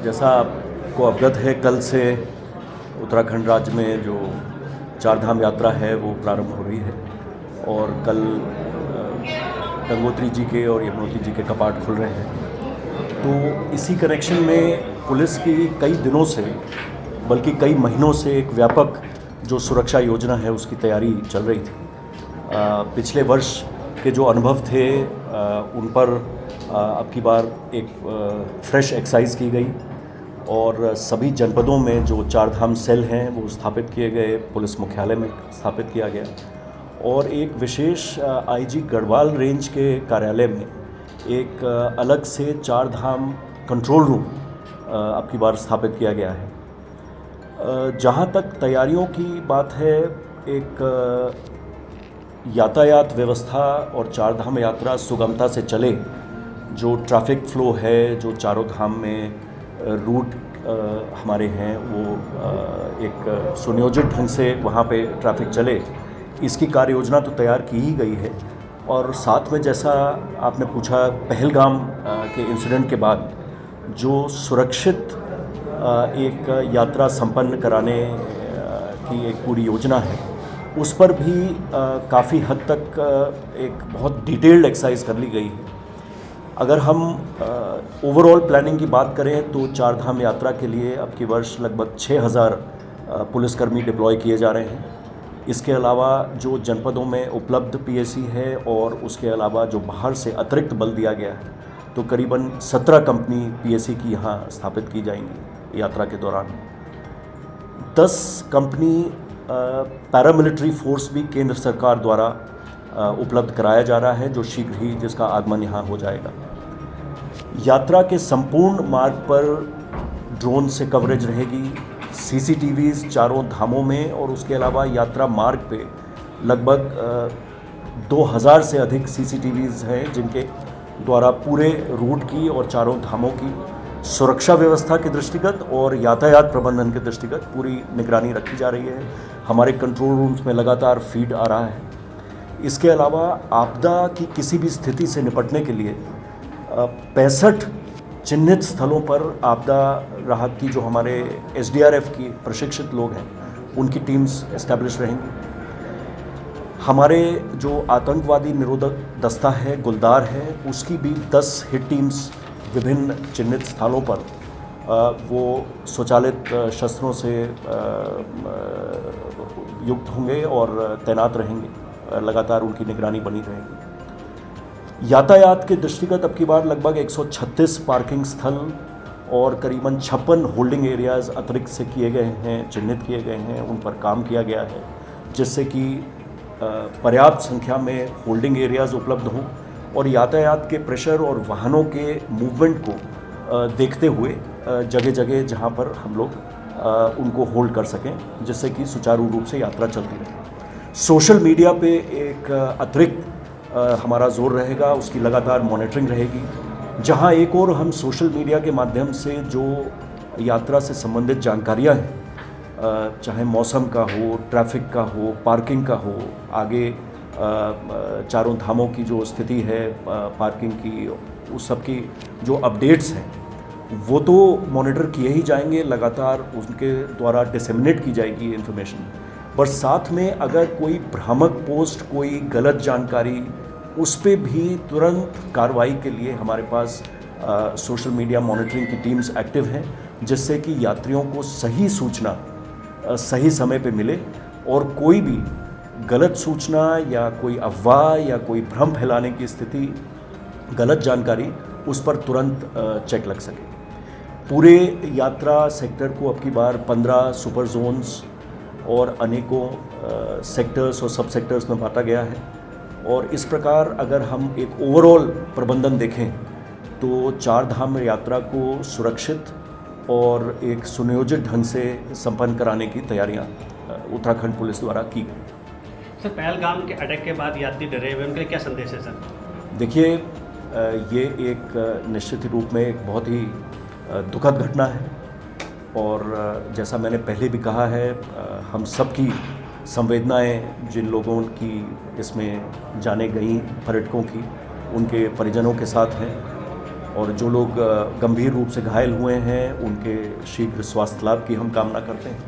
जैसा आपको अवगत है, कल से उत्तराखंड राज्य में जो चार धाम यात्रा है वो प्रारंभ हो रही है और कल गंगोत्री जी के और यमुनोत्री जी के कपाट खुल रहे हैं। तो इसी कनेक्शन में पुलिस की कई दिनों से, बल्कि कई महीनों से एक व्यापक जो सुरक्षा योजना है उसकी तैयारी चल रही थी। पिछले वर्ष के जो अनुभव थे उन पर अब की बार एक फ्रेश एक्सरसाइज की गई और सभी जनपदों में जो चार धाम सेल हैं वो स्थापित किए गए, पुलिस मुख्यालय में स्थापित किया गया और एक विशेष आईजी गढ़वाल रेंज के कार्यालय में एक अलग से चार धाम कंट्रोल रूम अब की बार स्थापित किया गया है। जहाँ तक तैयारियों की बात है, एक यातायात व्यवस्था और चार धाम यात्रा सुगमता से चले, जो ट्रैफिक फ़्लो है, जो चारों धाम में रूट हमारे हैं वो एक सुनियोजित ढंग से वहाँ पे ट्रैफिक चले, इसकी कार्य योजना तो तैयार की ही गई है। और साथ में जैसा आपने पूछा, पहलगाम के इंसिडेंट के बाद जो सुरक्षित एक यात्रा संपन्न कराने की एक पूरी योजना है, उस पर भी काफ़ी हद तक एक बहुत डिटेल्ड एक्सरसाइज कर ली गई है। अगर हम ओवरऑल प्लानिंग की बात करें तो चार धाम यात्रा के लिए अब की वर्ष लगभग 6000 पुलिसकर्मी डिप्लॉय किए जा रहे हैं। इसके अलावा जो जनपदों में उपलब्ध पीएसी है और उसके अलावा जो बाहर से अतिरिक्त बल दिया गया है, तो करीबन 17 कंपनी पीएसी की यहाँ स्थापित की जाएंगी यात्रा के दौरान। 10 कंपनी पैरामिलिट्री फोर्स भी केंद्र सरकार द्वारा उपलब्ध कराया जा रहा है, जो शीघ्र ही जिसका आगमन यहाँ हो जाएगा। यात्रा के संपूर्ण मार्ग पर ड्रोन से कवरेज रहेगी, सीसीटीवीज़ चारों धामों में और उसके अलावा यात्रा मार्ग पे लगभग 2000 से अधिक सीसीटीवीज़ हैं, जिनके द्वारा पूरे रूट की और चारों धामों की सुरक्षा व्यवस्था के दृष्टिगत और यातायात प्रबंधन के दृष्टिगत पूरी निगरानी रखी जा रही है। हमारे कंट्रोल रूम्स में लगातार फीड आ रहा है। इसके अलावा आपदा की किसी भी स्थिति से निपटने के लिए 65 चिन्हित स्थलों पर आपदा राहत की जो हमारे एसडीआरएफ की प्रशिक्षित लोग हैं उनकी टीम्स एस्टैब्लिश रहेंगी। हमारे जो आतंकवादी निरोधक दस्ता है, गुलदार है, उसकी भी 10 हिट टीम्स विभिन्न चिन्हित स्थानों पर वो स्वचालित शस्त्रों से युक्त होंगे और तैनात रहेंगे। लगातार उनकी निगरानी बनी रहेगी। यातायात के दृष्टिगत अब की बार लगभग 136 पार्किंग स्थल और करीबन 56 होल्डिंग एरियाज़ अतिरिक्त से किए गए हैं, चिन्हित किए गए हैं, उन पर काम किया गया है, जिससे कि पर्याप्त संख्या में होल्डिंग एरियाज़ उपलब्ध हों और यातायात के प्रेशर और वाहनों के मूवमेंट को देखते हुए जगह जगह जहाँ पर हम लोग उनको होल्ड कर सकें, जिससे कि सुचारू रूप से यात्रा चलती रहे। सोशल मीडिया पे एक अतिरिक्त हमारा जोर रहेगा, उसकी लगातार मॉनिटरिंग रहेगी। जहाँ एक और हम सोशल मीडिया के माध्यम से जो यात्रा से संबंधित जानकारियाँ हैं, चाहे मौसम का हो, ट्रैफिक का हो, पार्किंग का हो, आगे चारों धामों की जो स्थिति है पार्किंग की, उस सब की जो अपडेट्स हैं वो तो मॉनिटर किए ही जाएंगे, लगातार उनके द्वारा डिसेमिनेट की जाएगी इन्फॉर्मेशन। पर साथ में अगर कोई भ्रामक पोस्ट, कोई गलत जानकारी, उस पर भी तुरंत कार्रवाई के लिए हमारे पास सोशल मीडिया मॉनिटरिंग की टीम्स एक्टिव हैं, जिससे कि यात्रियों को सही सूचना सही समय पे मिले और कोई भी गलत सूचना या कोई अफवाह या कोई भ्रम फैलाने की स्थिति, गलत जानकारी, उस पर तुरंत चेक लग सके। पूरे यात्रा सेक्टर को अब की बार 15 सुपर जोन्स और अनेकों सेक्टर्स और सब सेक्टर्स में बांटा गया है और इस प्रकार अगर हम एक ओवरऑल प्रबंधन देखें तो चार धाम यात्रा को सुरक्षित और एक सुनियोजित ढंग से संपन्न कराने की तैयारियां उत्तराखंड पुलिस द्वारा की गई। सर, पहलगाम के अटैक के बाद यात्री डरे हुए, उनके लिए क्या संदेश है सर? देखिए, ये एक निश्चित रूप में एक बहुत ही दुखद घटना है और जैसा मैंने पहले भी कहा है, हम सबकी संवेदनाएं जिन लोगों की इसमें जाने गई पर्यटकों की, उनके परिजनों के साथ हैं और जो लोग गंभीर रूप से घायल हुए हैं उनके शीघ्र स्वास्थ्य लाभ की हम कामना करते हैं।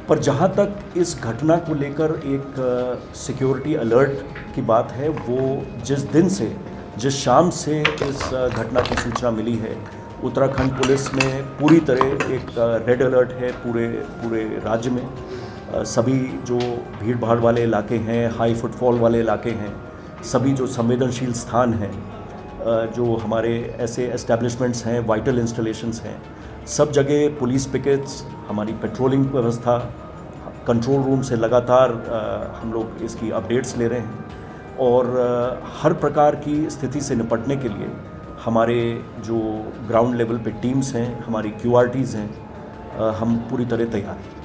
पर जहाँ तक इस घटना को लेकर एक सिक्योरिटी अलर्ट की बात है, वो जिस शाम से इस घटना की सूचना मिली है, उत्तराखंड पुलिस में पूरी तरह एक रेड अलर्ट है पूरे राज्य में। सभी जो भीड़ भाड़ वाले इलाके हैं, हाई फुटफॉल वाले इलाके हैं, सभी जो संवेदनशील स्थान हैं, जो हमारे ऐसे एस्टेब्लिशमेंट्स हैं, वाइटल इंस्टॉलेशंस हैं, सब जगह पुलिस पिकेट्स, हमारी पेट्रोलिंग व्यवस्था, कंट्रोल रूम से लगातार हम लोग इसकी अपडेट्स ले रहे हैं और हर प्रकार की स्थिति से निपटने के लिए हमारे जो ग्राउंड लेवल पे टीम्स हैं, हमारी QRTs हैं, हम पूरी तरह तैयार हैं।